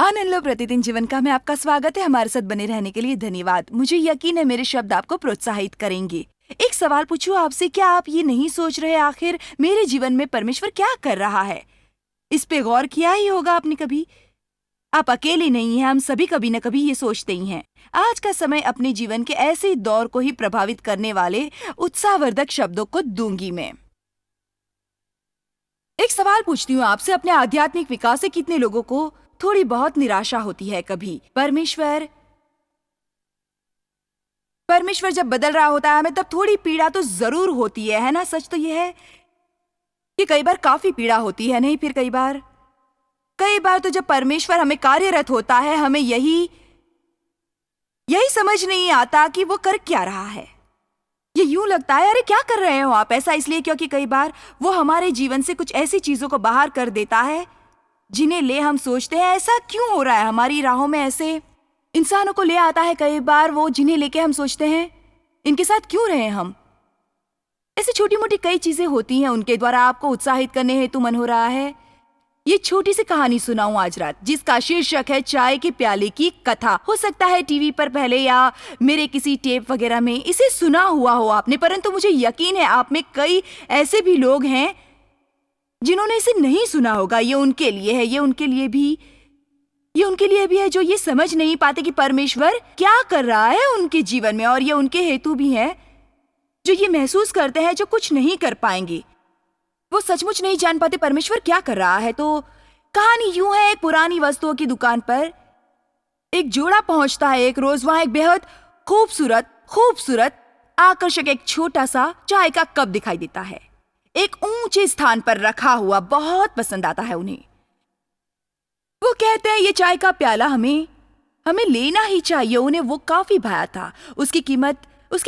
आनंद लो प्रतिदिन जीवन का में आपका स्वागत है। हमारे साथ बने रहने के लिए धन्यवाद। मुझे यकीन है मेरे शब्द आपको प्रोत्साहित करेंगे। एक सवाल पूछूं आपसे, क्या आप ये नहीं सोच रहे आखिर मेरे जीवन में परमेश्वर क्या कर रहा है? इस पे गौर किया ही होगा आपने कभी। आप अकेले नहीं हैं, हम सभी कभी न कभी ये सोचते ही हैं। आज का समय अपने जीवन के ऐसे दौर को ही प्रभावित करने वाले उत्साहवर्धक शब्दों को दूंगी मैं। एक सवाल पूछती हूँ आपसे, अपने आध्यात्मिक विकास से कितने लोगों को थोड़ी बहुत निराशा होती है? कभी परमेश्वर जब बदल रहा होता है हमें, तब थोड़ी पीड़ा तो जरूर होती है ना? सच तो यह है कि कई बार काफी पीड़ा होती है, नहीं? फिर कई बार तो जब परमेश्वर हमें कार्यरत होता है, हमें यही समझ नहीं आता कि वो कर क्या रहा है। ये यूं लगता है, अरे क्या कर रहे हो आप? ऐसा इसलिए क्योंकि कई बार वो हमारे जीवन से कुछ ऐसी चीजों को बाहर कर देता है जिन्हें ले हम सोचते हैं ऐसा क्यों हो रहा है। हमारी राहों में ऐसे इंसानों को ले आता है कई बार वो, जिन्हें लेके हम सोचते हैं इनके साथ क्यों रहे हम। ऐसी छोटी मोटी कई चीजें होती हैं, उनके द्वारा आपको उत्साहित करने हेतु मन हो रहा है ये छोटी सी कहानी सुनाऊं आज रात, जिसका शीर्षक है चाय के प्याले की कथा। हो सकता है टीवी पर पहले या मेरे किसी टेप वगैरह में इसे सुना हुआ हो आपने, परंतु मुझे यकीन है आप में कई ऐसे भी लोग हैं जिन्होंने इसे नहीं सुना होगा। ये उनके लिए है, ये उनके लिए भी है जो ये समझ नहीं पाते कि परमेश्वर क्या कर रहा है उनके जीवन में, और ये उनके हेतु भी है जो ये महसूस करते हैं जो कुछ नहीं कर पाएंगे। वो सचमुच नहीं जान पाते परमेश्वर क्या कर रहा है। तो कहानी यूं है, एक पुरानी वस्तुओं की दुकान पर एक जोड़ा पहुंचता है एक रोज। वहां एक बेहद खूबसूरत आकर्षक एक छोटा सा चाय का कप दिखाई देता है, एक ऊंचे स्थान पर रखा हुआ। बहुत पसंद आता है उन्हें। वो कहते हैं ये चाय का प्याला हमें लेना ही चाहिए। उन्हें वो काफी भाया था। उसकी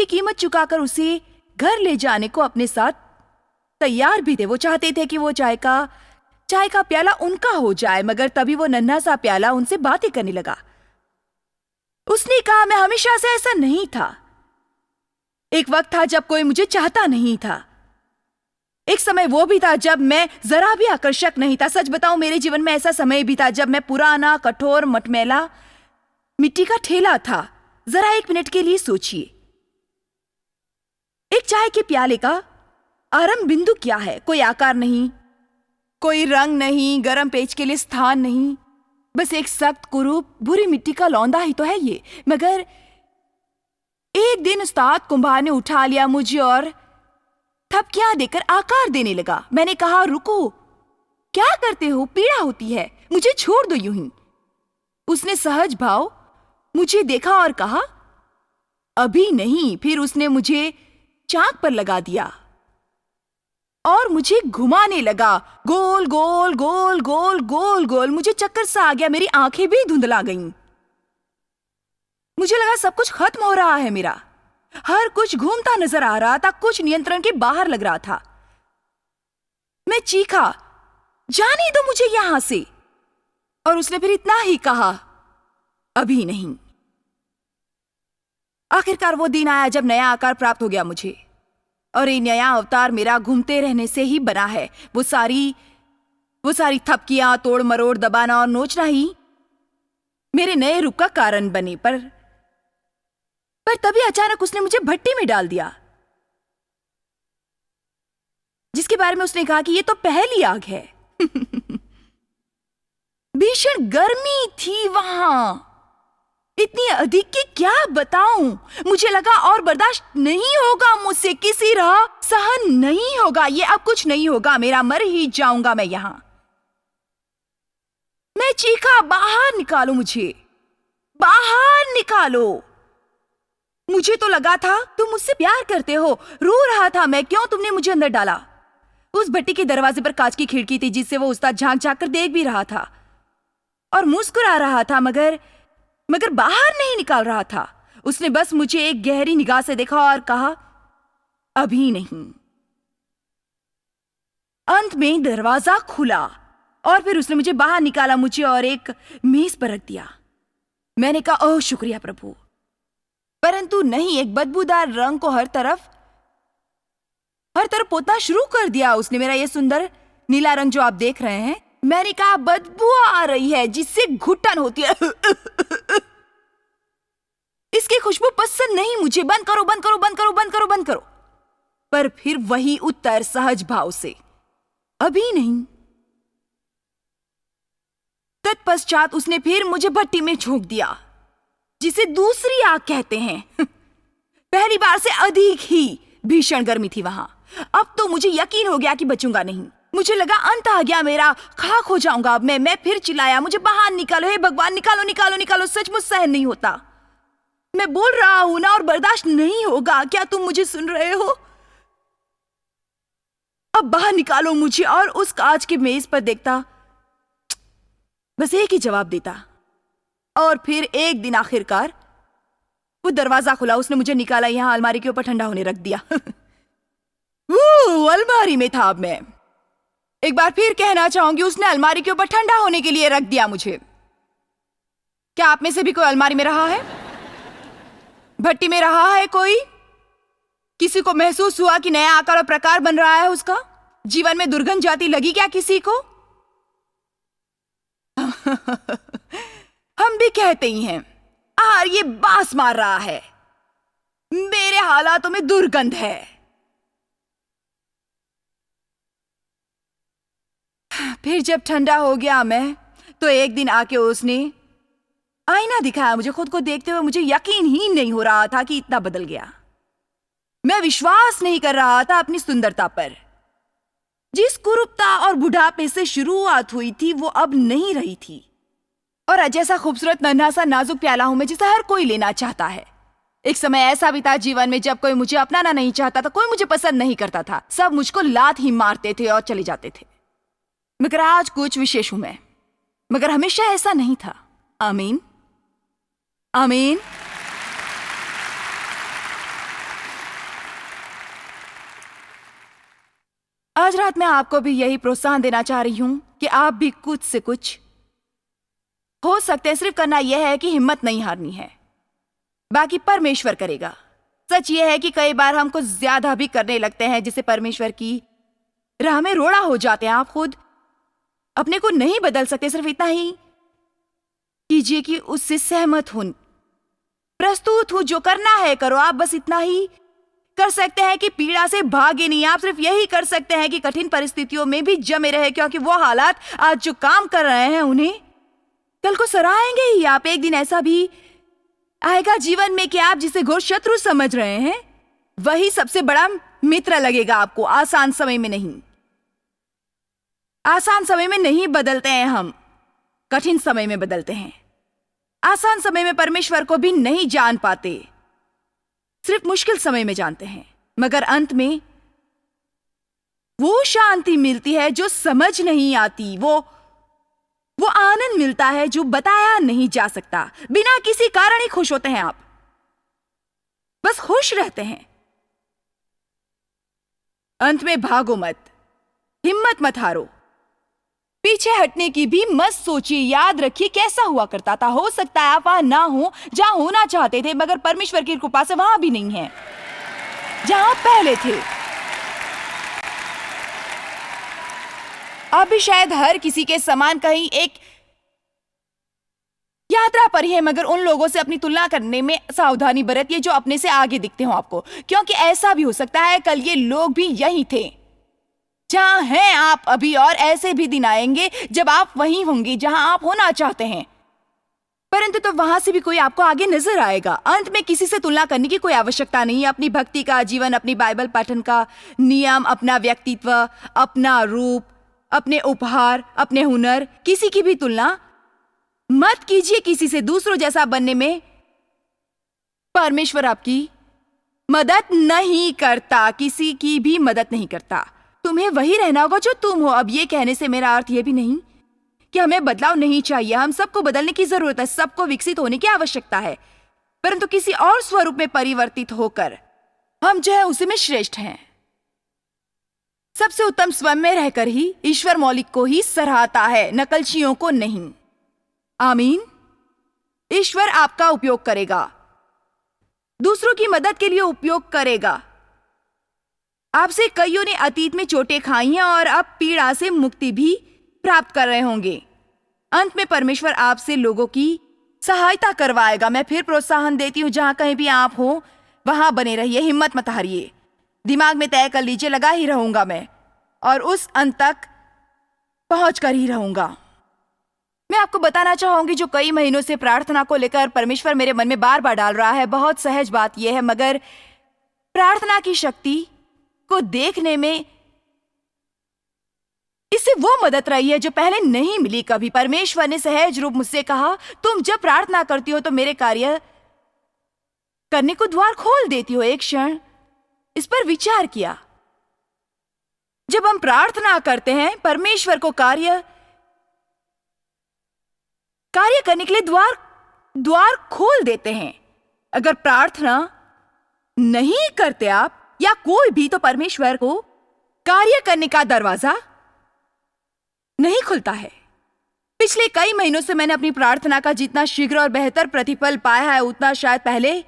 कीमत चुकाकर उसे घर ले जाने को अपने साथ तैयार भी थे। वो चाहते थे कि वो चाय का प्याला उनका हो जाए, मगर तभी वो नन्हा सा प्याला उनसे बातें करने लगा। उसने कहा, मैं हमेशा से ऐसा नहीं था। एक वक्त था जब कोई मुझे चाहता नहीं था। एक समय वो भी था जब मैं जरा भी आकर्षक नहीं था। सच बताऊं, मेरे जीवन में ऐसा समय भी था जब मैं पुराना, कठोर, मटमैला मिट्टी का ठेला था। जरा एक मिनट के लिए सोचिए, एक चाय के प्याले का आरंभ बिंदु क्या है? कोई आकार नहीं, कोई रंग नहीं, गरम पेच के लिए स्थान नहीं, बस एक सख्त, कुरूप, बुरी मिट्टी का लौंदा ही तो है ये। मगर एक दिन उस्ताद कुंभार ने उठा लिया मुझे और थपकियां देकर आकार देने लगा। मैंने कहा, रुको, क्या करते हो? पीड़ा होती है, मुझे छोड़ दो यूं ही। उसने सहज भाव मुझे देखा और कहा, अभी नहीं। फिर उसने मुझे चाक पर लगा दिया और मुझे घुमाने लगा, गोल गोल गोल गोल गोल गोल। मुझे चक्कर सा आ गया, मेरी आंखें भी धुंधला गईं। मुझे लगा सब कुछ खत्म हो रहा है मेरा। हर कुछ घूमता नजर आ रहा था, कुछ नियंत्रण के बाहर लग रहा था। मैं चीखा, जाने दो मुझे यहां से। और उसने फिर इतना ही कहा, अभी नहीं। आखिरकार वो दिन आया जब नया आकार प्राप्त हो गया मुझे, और ये नया अवतार मेरा घूमते रहने से ही बना है। वो सारी थपकियां, तोड़ मरोड़, दबाना और नोचना ही मेरे नए रूप का कारण बने। पर तभी अचानक उसने मुझे भट्टी में डाल दिया, जिसके बारे में उसने कहा कि ये तो पहली आग है। भीषण गर्मी थी वहां, इतनी अधिक कि क्या बताऊं। मुझे लगा और बर्दाश्त नहीं होगा मुझसे, किसी राह सहन नहीं होगा, ये अब कुछ नहीं होगा मेरा, मर ही जाऊंगा मैं यहां। मैं चीखा, बाहर निकालो मुझे, बाहर निकालो। मुझे तो लगा था तुम मुझसे प्यार करते हो। रो रहा था मैं, क्यों तुमने मुझे अंदर डाला? उस भट्टी के दरवाजे पर कांच की खिड़की थी जिससे वो उस्ताद झांक झांक कर देख भी रहा था और मुस्कुरा रहा था, मगर बाहर नहीं निकाल रहा था। उसने बस मुझे एक गहरी निगाह से देखा और कहा, अभी नहीं। अंत में दरवाजा खुला और फिर उसने मुझे बाहर निकाला, मुझे और एक मेज पर रख दिया। मैंने कहा, ओह शुक्रिया प्रभु। परंतु नहीं, एक बदबूदार रंग को हर तरफ पोतना शुरू कर दिया उसने। मेरा ये सुंदर नीला रंग जो आप देख रहे हैं, मैंने कहा बदबू आ रही है जिससे घुटन होती है। इसकी खुशबू पसंद नहीं मुझे, बंद करो बंद करो बंद करो बंद करो बंद करो। पर फिर वही उत्तर सहज भाव से, अभी नहीं। तत्पश्चात उसने फिर मुझे भट्टी में झोंक दिया, जिसे दूसरी आग कहते हैं। पहली बार से अधिक ही भीषण गर्मी थी वहां। अब तो मुझे यकीन हो गया कि बचूंगा नहीं। मुझे लगा अंत आ गया मेरा, खाक हो जाऊंगा अब मैं फिर चिल्लाया, मुझे बाहर निकालो, हे भगवान निकालो निकालो निकालो, सचमुच सहन नहीं होता। मैं बोल रहा हूं ना और बर्दाश्त नहीं होगा, क्या तुम मुझे सुन रहे हो? अब बाहर निकालो मुझे। और उस कांच के मेज पर देखता, बस एक ही जवाब देता। और फिर एक दिन आखिरकार वो दरवाजा खुला, उसने मुझे निकाला, यहां अलमारी के ऊपर ठंडा होने रख दिया। अलमारी में था अब मैं। एक बार फिर कहना चाहूंगी, उसने अलमारी के ऊपर ठंडा होने के लिए रख दिया मुझे। क्या आप में से भी कोई अलमारी में रहा है, भट्टी में रहा है? कोई किसी को महसूस हुआ कि नया आकार और प्रकार बन रहा है उसका? जीवन में दुर्गंध जाती लगी क्या किसी को? हम भी कहते ही हैं, आर ये बांस मार रहा है, मेरे हालातों में दुर्गंध है। फिर जब ठंडा हो गया मैं, तो एक दिन आके उसने आईना दिखाया मुझे। खुद को देखते हुए मुझे यकीन ही नहीं हो रहा था कि इतना बदल गया। मैं विश्वास नहीं कर रहा था अपनी सुंदरता पर। जिस कुरूपता और बुढ़ापे से शुरुआत हुई थी वो अब नहीं रही थी। और आज ऐसा खूबसूरत नन्हा सा नाजुक प्याला हूं मैं, जिसे हर कोई लेना चाहता है। एक समय ऐसा भी था जीवन में जब कोई मुझे अपनाना नहीं चाहता था, कोई मुझे पसंद नहीं करता था, सब मुझको लात ही मारते थे और चले जाते थे। मगर आज कुछ विशेष हूं मैं, मगर हमेशा ऐसा नहीं था। आमीन आमीन। आज रात मैं आपको भी यही प्रोत्साहन देना चाह रही हूं कि आप भी कुछ से कुछ हो सकते हैं। सिर्फ करना यह है कि हिम्मत नहीं हारनी है, बाकी परमेश्वर करेगा। सच यह है कि कई बार हम कुछ ज्यादा भी करने लगते हैं जिससे परमेश्वर की राह में रोड़ा हो जाते हैं। आप खुद अपने को नहीं बदल सकते, सिर्फ इतना ही कीजिए कि उससे सहमत हो, प्रस्तुत हो, जो करना है करो। आप बस इतना ही कर सकते हैं कि पीड़ा से भागे नहीं। आप सिर्फ यही कर सकते हैं कि कठिन परिस्थितियों में भी जमे रहे, क्योंकि वो हालात आज जो काम कर रहे हैं उन्हें कल को सराहेंगे ही। आप एक दिन ऐसा भी आएगा जीवन में कि आप जिसे घोर शत्रु समझ रहे हैं वही सबसे बड़ा मित्र लगेगा आपको। आसान समय में नहीं, आसान समय में नहीं बदलते हैं हम, कठिन समय में बदलते हैं। आसान समय में परमेश्वर को भी नहीं जान पाते, सिर्फ मुश्किल समय में जानते हैं। मगर अंत में वो शांति मिलती है जो समझ नहीं आती, वो आनंद मिलता है जो बताया नहीं जा सकता। बिना किसी कारण ही खुश होते हैं आप, बस खुश रहते हैं। अंत में भागो मत, हिम्मत मत हारो, पीछे हटने की भी मत सोचिए। याद रखिए कैसा हुआ करता था। हो सकता है आप वहां ना हो जहां होना चाहते थे, मगर परमेश्वर की कृपा से वहां भी नहीं है जहां पहले थे। आप भी शायद हर किसी के समान कहीं एक यात्रा पर ही है, मगर उन लोगों से अपनी तुलना करने में सावधानी बरतिए जो अपने से आगे दिखते हो आपको, क्योंकि ऐसा भी हो सकता है कल ये लोग भी यही थे जहां हैं आप अभी, और ऐसे भी दिन आएंगे जब आप वहीं होंगे जहां आप होना चाहते हैं, परंतु तो वहां से भी कोई आपको आगे नजर आएगा। अंत में किसी से तुलना करने की कोई आवश्यकता नहीं है। अपनी भक्ति का जीवन, अपनी बाइबल पाठन का नियम, अपना व्यक्तित्व, अपना रूप, अपने उपहार, अपने हुनर, किसी की भी तुलना मत कीजिए किसी से। दूसरों जैसा बनने में परमेश्वर आपकी मदद नहीं करता, किसी की भी मदद नहीं करता। तुम्हें वही रहना होगा जो तुम हो। अब ये कहने से मेरा अर्थ यह भी नहीं कि हमें बदलाव नहीं चाहिए। हम सबको बदलने की जरूरत है, सबको विकसित होने की आवश्यकता है, परंतु किसी और स्वरूप में परिवर्तित होकर हम जो है उसी में श्रेष्ठ हैं। सबसे उत्तम स्वयं में रहकर ही ईश्वर मौलिक को ही सराहता है, नकलचियों को नहीं। आमीन। ईश्वर आपका उपयोग करेगा, दूसरों की मदद के लिए उपयोग करेगा। आपसे कईयों ने अतीत में चोटें खाई हैं और अब पीड़ा से मुक्ति भी प्राप्त कर रहे होंगे। अंत में परमेश्वर आपसे लोगों की सहायता करवाएगा। मैं फिर प्रोत्साहन देती हूँ, जहां कहीं भी आप हो वहां बने रहिए, हिम्मत मत हारिए। दिमाग में तय कर लीजिए, लगा ही रहूंगा मैं और उस अंत तक पहुंच कर ही रहूंगा। मैं आपको बताना चाहूंगी, जो कई महीनों से प्रार्थना को लेकर परमेश्वर मेरे मन में बार बार डाल रहा है, बहुत सहज बात यह है, मगर प्रार्थना की शक्ति को देखने में इससे वो मदद रही है जो पहले नहीं मिली कभी। परमेश्वर ने सहज रूप मुझसे कहा, तुम जब प्रार्थना करती हो तो मेरे कार्य करने को द्वार खोल देती हो। एक क्षण इस पर विचार किया। जब हम प्रार्थना करते हैं, परमेश्वर को कार्य करने के लिए द्वार खोल देते हैं। अगर प्रार्थना नहीं करते आप या कोई भी, तो परमेश्वर को कार्य करने का दरवाजा नहीं खुलता है। पिछले कई महीनों से मैंने अपनी प्रार्थना का जितना शीघ्र और बेहतर प्रतिफल पाया है, उतना शायद पहले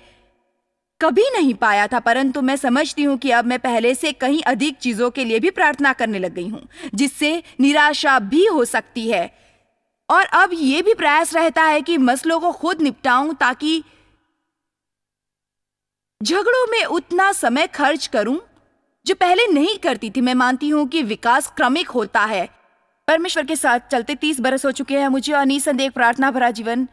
कभी नहीं पाया था। परंतु मैं समझती हूं कि अब मैं पहले से कहीं अधिक चीजों के लिए भी प्रार्थना करने लग गई हूं, जिससे निराशा भी हो सकती है। और अब यह भी प्रयास रहता है कि मसलों को खुद निपटाऊं, ताकि झगड़ों में उतना समय खर्च करूं जो पहले नहीं करती थी। मैं मानती हूं कि विकास क्रमिक होता है। परमेश्वर के साथ चलते 30 बरस हो चुके हैं मुझे, और निसंदेह प्रार्थना भरा जीवन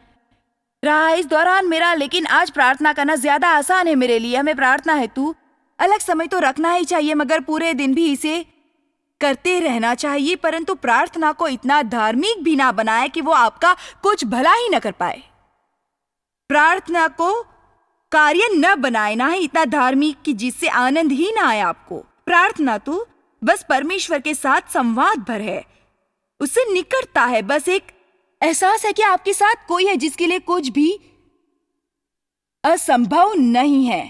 रहा है इस दौरान मेरा। लेकिन आज प्रार्थना करना ज्यादा आसान है मेरे लिए। हमें प्रार्थना हेतु अलग समय तो रखना ही चाहिए, मगर पूरे दिन भी इसे करते रहना चाहिए। परंतु प्रार्थना को इतना धार्मिक भी ना बनाए कि वो आपका कुछ भला ही न कर पाए। प्रार्थना को कार्य न बनाए, ना ही इतना धार्मिक कि जिससे आनंद ही ना आए आपको। प्रार्थना तो बस परमेश्वर के साथ संवाद भर है, उससे निकटता है। बस एक एहसास है कि आपके साथ कोई है जिसके लिए कुछ भी असंभव नहीं है।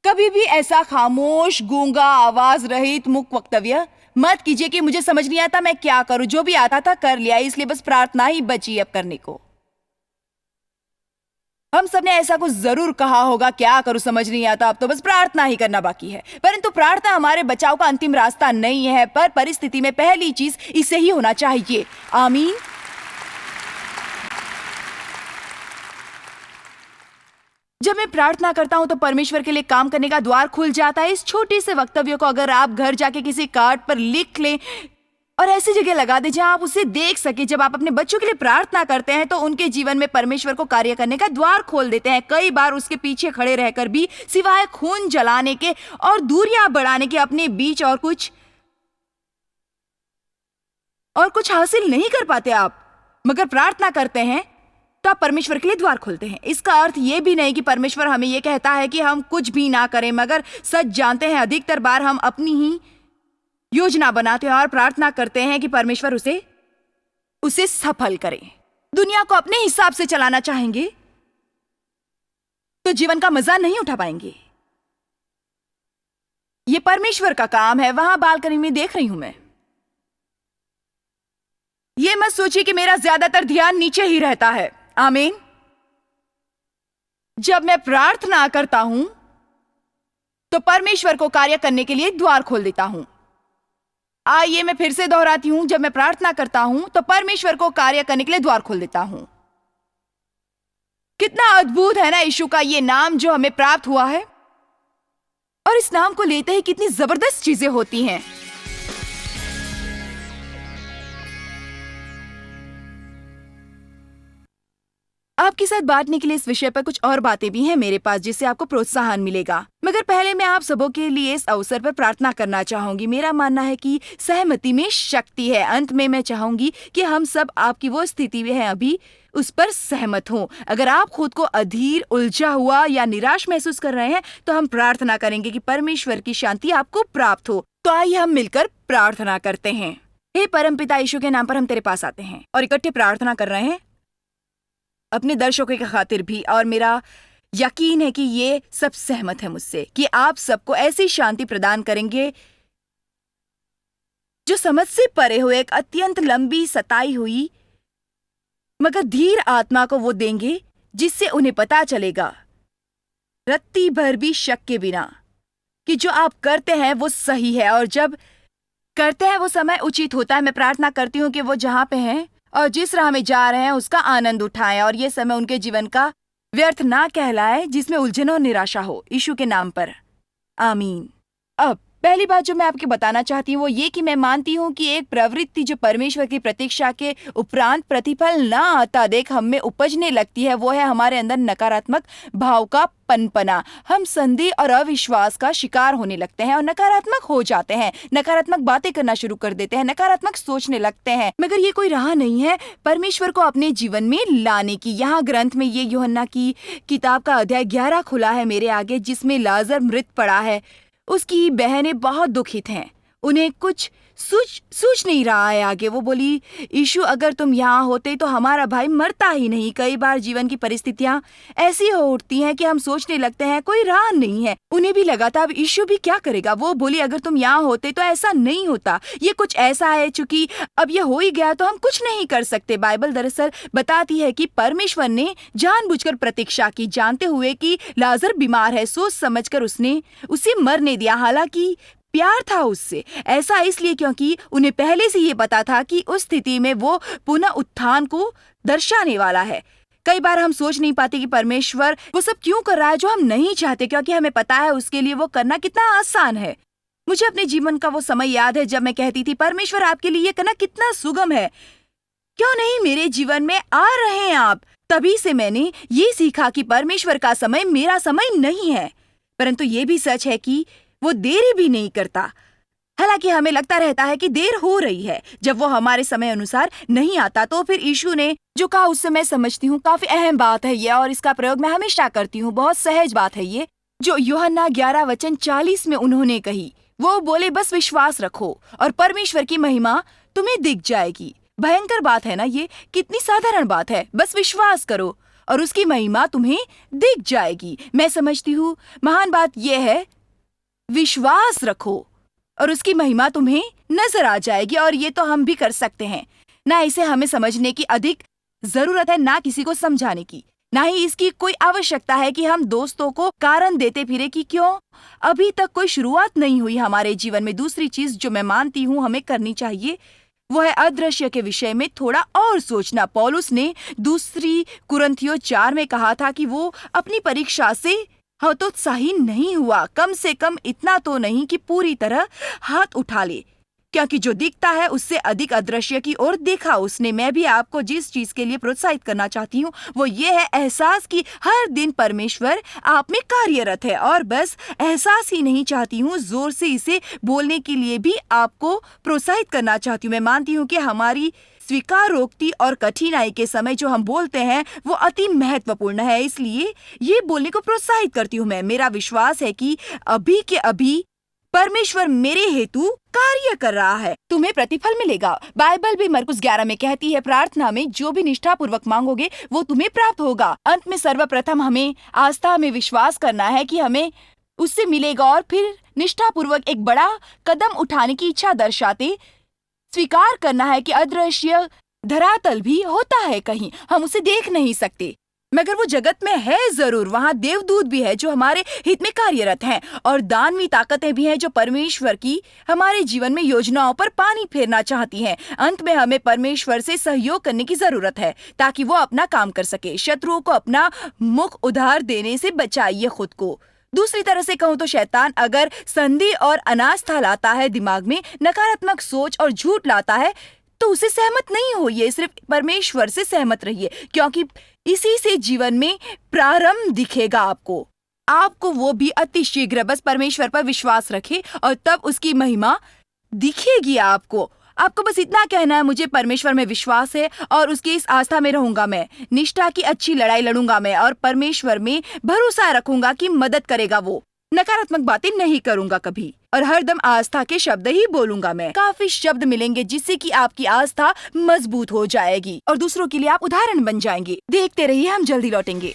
कभी भी ऐसा खामोश, गूंगा, आवाज रहित मुख वक्तव्य मत कीजिए कि मुझे समझ नहीं आता, मैं क्या करूं, जो भी आता था कर लिया, इसलिए बस प्रार्थना ही बची अब करने को। हम सबने ऐसा कुछ जरूर कहा होगा, क्या करूं समझ नहीं आता, अब तो बस प्रार्थना ही करना बाकी है। परंतु प्रार्थना हमारे बचाव का अंतिम रास्ता नहीं है, पर परिस्थिति में पहली चीज इसे ही होना चाहिए। आमीन। जब मैं प्रार्थना करता हूं तो परमेश्वर के लिए काम करने का द्वार खुल जाता है। इस छोटे से वक्तव्य को अगर आप घर जाके किसी कार्ड पर लिख लें और ऐसी जगह लगा दें जहां आप उसे देख सके। जब आप अपने बच्चों के लिए प्रार्थना करते हैं तो उनके जीवन में परमेश्वर को कार्य करने का द्वार खोल देते हैं। कई बार उसके पीछे खड़े रहकर भी सिवाय खून जलाने के और दूरियां बढ़ाने के अपने बीच और कुछ हासिल नहीं कर पाते आप, मगर प्रार्थना करते हैं तो आप परमेश्वर के लिए द्वार खोलते हैं। इसका अर्थ यह भी नहीं कि परमेश्वर हमें यह कहता है कि हम कुछ भी ना करें, मगर सच जानते हैं अधिकतर बार हम अपनी ही योजना बनाते हैं और प्रार्थना करते हैं कि परमेश्वर उसे सफल करे। दुनिया को अपने हिसाब से चलाना चाहेंगे तो जीवन का मजा नहीं उठा पाएंगे। यह परमेश्वर का काम है। वहां बालकनी में देख रही हूं मैं। यह मत सोचिए कि मेरा ज्यादातर ध्यान नीचे ही रहता है। आमीन। जब मैं प्रार्थना करता हूं तो परमेश्वर को कार्य करने के लिए द्वार खोल देता हूं। आइए मैं फिर से दोहराती हूं, जब मैं प्रार्थना करता हूं तो परमेश्वर को कार्य करने के लिए द्वार खोल देता हूं। कितना अद्भुत है ना यीशु का ये नाम जो हमें प्राप्त हुआ है, और इस नाम को लेते ही कितनी जबरदस्त चीजें होती हैं। आपके साथ बांटने के लिए इस विषय पर कुछ और बातें भी हैं मेरे पास, जिससे आपको प्रोत्साहन मिलेगा। मगर पहले मैं आप सबों के लिए इस अवसर पर प्रार्थना करना चाहूंगी। मेरा मानना है कि सहमति में शक्ति है। अंत में मैं चाहूंगी कि हम सब आपकी वो स्थिति में हैं अभी उस पर सहमत हों। अगर आप खुद को अधीर, उलझा हुआ या निराश महसूस कर रहे हैं तो हम प्रार्थना करेंगे कि परमेश्वर की शांति आपको प्राप्त हो। तो आइए हम मिलकर प्रार्थना करते हैं। हे परमपिता यीशु के नाम पर हम तेरे पास आते हैं और इकट्ठे प्रार्थना कर रहे हैं अपने दर्शकों की खातिर भी। और मेरा यकीन है कि ये सब सहमत है मुझसे कि आप सबको ऐसी शांति प्रदान करेंगे जो समझ से परे हुए एक अत्यंत लंबी, सताई हुई मगर धीर आत्मा को वो देंगे, जिससे उन्हें पता चलेगा रत्ती भर भी शक के बिना कि जो आप करते हैं वो सही है। और जब करते हैं वो समय उचित होता है। मैं प्रार्थना करती हूँ कि वो जहाँ पे हैं और जिस राह में जा रहे हैं उसका आनंद उठाएं और ये समय उनके जीवन का व्यर्थ ना कहलाए जिसमें उलझन और निराशा हो। यीशु के नाम पर आमीन। अब पहली बात जो मैं आपको बताना चाहती हूँ वो ये कि मैं मानती हूँ कि एक प्रवृत्ति जो परमेश्वर की प्रतीक्षा के उपरांत प्रतिफल ना आता देख हम में उपजने लगती है, वो है हमारे अंदर नकारात्मक भाव का पनपना। हम संदेह और अविश्वास का शिकार होने लगते हैं और नकारात्मक हो जाते हैं, नकारात्मक बातें करना शुरू कर देते हैं, नकारात्मक सोचने लगते हैं। मगर ये कोई राह नहीं है परमेश्वर को अपने जीवन में लाने की। यहाँ ग्रंथ में ये यूहन्ना की किताब का अध्याय 11 खुला है मेरे आगे, जिसमें लाजर मृत पड़ा है। उसकी बहनें बहुत दुखित हैं, उन्हें कुछ सूझ नहीं रहा है आगे। वो बोली, यीशु अगर तुम यहाँ होते तो हमारा भाई मरता ही नहीं। कई बार जीवन की परिस्थितियाँ ऐसी हो उठती हैं कि हम सोचने लगते हैं कोई राह नहीं है। उन्हें भी लगा था अब यीशु भी क्या करेगा। वो बोली, अगर तुम यहाँ होते तो ऐसा नहीं होता। ये कुछ ऐसा है चूंकि अब ये हो ही गया तो हम कुछ नहीं कर सकते। बाइबल दरअसल बताती है कि परमेश्वर ने जानबूझकर प्रतीक्षा की, जानते हुए कि लाजर बीमार है, सोच समझकर उसने उसे मरने दिया। हालांकि प्यार था उससे, ऐसा इसलिए क्योंकि उन्हें पहले से ये पता था कि उस स्थिति में वो पुनः उत्थान को दर्शाने वाला है। कई बार हम सोच नहीं पाते कि परमेश्वर वो सब क्यों कर रहा है जो हम नहीं चाहते, क्योंकि हमें पता है उसके लिए वो करना कितना आसान है। मुझे अपने जीवन का वो समय याद है जब मैं कहती थी, परमेश्वर आपके लिए ये करना कितना सुगम है, क्यों नहीं मेरे जीवन में आ रहे हैं आप। तभी से मैंने ये सीखा कि परमेश्वर का समय मेरा समय नहीं है, परंतु ये भी सच है कि वो देरी भी नहीं करता। हालांकि हमें लगता रहता है कि देर हो रही है, जब वो हमारे समय अनुसार नहीं आता तो फिर यीशु ने जो कहा उससे मैं समझती हूँ काफी अहम बात है ये, और इसका प्रयोग मैं हमेशा करती हूँ। बहुत सहज बात है ये जो यूहन्ना 11:40 में उन्होंने कही। वो बोले, बस विश्वास रखो और परमेश्वर की महिमा तुम्हें दिख जाएगी। भयंकर बात है ना ये, कितनी साधारण बात है, बस विश्वास करो और उसकी महिमा तुम्हें दिख जाएगी। मैं समझती हूँ महान बात यह है, विश्वास रखो और उसकी महिमा तुम्हें नजर आ जाएगी। और ये तो हम भी कर सकते हैं। ना इसे हमें समझने की अधिक जरूरत है, ना किसी को समझाने की, ना ही इसकी कोई आवश्यकता है कि हम दोस्तों को कारण देते फिरे कि क्यों अभी तक कोई शुरुआत नहीं हुई हमारे जीवन में। दूसरी चीज जो मैं मानती हूँ हमें करनी चाहिए वो है अदृश्य के विषय में थोड़ा और सोचना। पौलुस ने 2 कुरिन्थियों 4 में कहा था कि वो अपनी परीक्षा से हतोत्साही नहीं हुआ, कम से कम इतना तो नहीं कि पूरी तरह हाथ उठा ले, क्योंकि जो दिखता है उससे अधिक अदृश्य की ओर देखा उसने। मैं भी आपको जिस चीज के लिए प्रोत्साहित करना चाहती हूँ वो ये है एहसास कि हर दिन परमेश्वर आप में कार्यरत है। और बस एहसास ही नहीं चाहती हूँ, जोर से इसे बोलने के लिए भी आपको प्रोत्साहित करना चाहती हूँ। मैं मानती हूँ कि हमारी स्वीकारोक्ति और कठिनाई के समय जो हम बोलते हैं वो अति महत्वपूर्ण है, इसलिए ये बोलने को प्रोत्साहित करती हूँ मैं। मेरा विश्वास है कि अभी के अभी परमेश्वर मेरे हेतु कार्य कर रहा है, तुम्हें प्रतिफल मिलेगा। बाइबल भी मरकुस 11 में कहती है, प्रार्थना में जो भी निष्ठापूर्वक मांगोगे वो तुम्हें प्राप्त होगा। अंत में सर्वप्रथम हमें आस्था में विश्वास करना है कि हमें उससे मिलेगा और फिर निष्ठापूर्वक एक बड़ा कदम उठाने की इच्छा दर्शाते स्वीकार करना है कि अदृश्य धरातल भी होता है, कहीं हम उसे देख नहीं सकते मगर वो जगत में है जरूर। वहाँ देवदूत भी है जो हमारे हित में कार्यरत हैं और दानवी ताकतें भी हैं जो परमेश्वर की हमारे जीवन में योजनाओं पर पानी फेरना चाहती हैं। अंत में हमें परमेश्वर से सहयोग करने की जरूरत है ताकि वो अपना काम कर सके। शत्रुओं को अपना मुख उधार देने से बचाइए खुद को। दूसरी तरह से कहूँ तो शैतान अगर संदेह और अनास्था लाता है, दिमाग में नकारात्मक सोच और झूठ लाता है, तो उसे सहमत नहीं होइए, सिर्फ परमेश्वर से सहमत रहिए, क्योंकि इसी से जीवन में प्रारंभ दिखेगा आपको वो भी अति शीघ्र। बस परमेश्वर पर विश्वास रखे और तब उसकी महिमा दिखेगी आपको बस इतना कहना है, मुझे परमेश्वर में विश्वास है और उसकी इस आस्था में रहूंगा। मैं निष्ठा की अच्छी लड़ाई लड़ूंगा मैं और परमेश्वर में भरोसा रखूंगा कि मदद करेगा वो। नकारात्मक बातें नहीं करूंगा कभी और हरदम आस्था के शब्द ही बोलूंगा मैं। काफी शब्द मिलेंगे जिससे कि आपकी आस्था मजबूत हो जाएगी और दूसरों के लिए आप उदाहरण बन जाएंगे। देखते रहिए, हम जल्दी लौटेंगे।